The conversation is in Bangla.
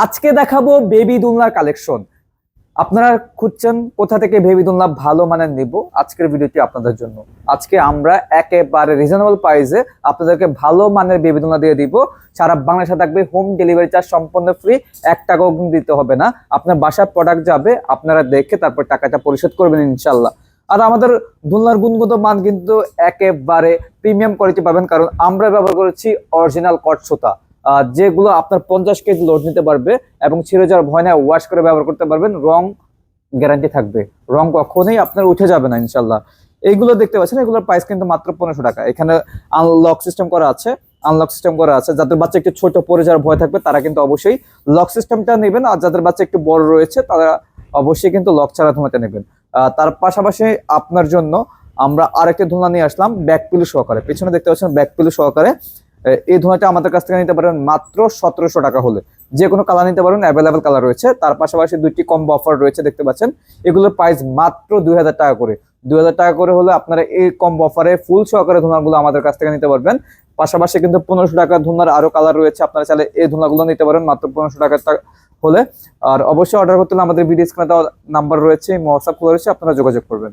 আজকে দেখাবো বেবি দোলনার কালেকশন। আপনারা খুঁজছেন কোথা থেকে বেবি দোলনা ভালো মানের নিব, আজকের ভিডিওটি আপনাদের জন্য। আজকে আমরা একেবারে রিজনেবল প্রাইসে আপনাদেরকে ভালো মানের বেবি দোলনা দিয়ে দিব। সারা বাংলাদেশে থাকবে হোম ডেলিভারি চার্জ সম্পূর্ণ ফ্রি, 1 টাকাও দিতে হবে না। আপনার বাসার প্রোডাক্ট যাবে, আপনারা দেখে তারপর টাকাটা পরিশোধ করবেন ইনশাল্লাহ। আর আমাদের দোলনার গুণগত মান কিন্তু একেবারে প্রিমিয়াম কোয়ালিটি পাবেন, কারণ আমরা ব্যবহার করেছি অরিজিনাল কট সুতা, যেগুলো আপনার 50 কেজি লোড নিতে পারবে এবং ছিঁড়ে যাওয়ার ভয় না, ওয়াশ করে ব্যবহার করতে পারবেন। রং গ্যারান্টি থাকবে, রং কখনোই আপনার উঠে যাবে না ইনশাল্লাহ। এইগুলো দেখতে পাচ্ছেন, এগুলোর প্রাইস কিন্তু মাত্র 1500 টাকা। এখানে আনলক সিস্টেম করা আছে, যাদের বাচ্চা একটু ছোট পড়ে যাওয়ার ভয় থাকবে তারা কিন্তু অবশ্যই লক সিস্টেমটা নেবেন, আর যাদের বাচ্চা একটু বড় রয়েছে তারা অবশ্যই কিন্তু লক ছাড়া দোলনাটা নেবেন। তার পাশাপাশি আপনার জন্য আমরা আরেকটা দোলনা নিয়ে আসলাম ব্যাক পিলু সহকারে। পেছনে দেখতে পাচ্ছেন ব্যাক পিলু সহকারে। এই ধোঁয়াটা আমাদের কাছ থেকে নিতে পারেন মাত্র 1700 টাকা হলে। যে কোনো কালার নিতে পারেন, অ্যাভেলেবেল কালার রয়েছে। তার পাশাপাশি দুইটি কম্বো অফার রয়েছে, দেখতে পাচ্ছেন। এগুলোর প্রাইস মাত্র 2000 টাকা করে। 2000 টাকা করে হলে আপনারা এই কম্বো অফারে ফুল সহকারে ধোঁয়াগুলো আমাদের কাছ থেকে নিতে পারবেন। পাশাপাশি কিন্তু 1500 টাকা ধোঁয়ার আরো কালার রয়েছে, আপনারা চাইলে এই ধোঁয়াগুলো নিতে পারেন মাত্র 1500 টাকা হলে। আর অবশ্যই অর্ডার করতে হলে আমাদের ভিডিও স্ক্রিনে দেওয়া নাম্বার রয়েছে, হোয়াটসঅ্যাপ খোলা রয়েছে, আপনারা যোগাযোগ করবেন।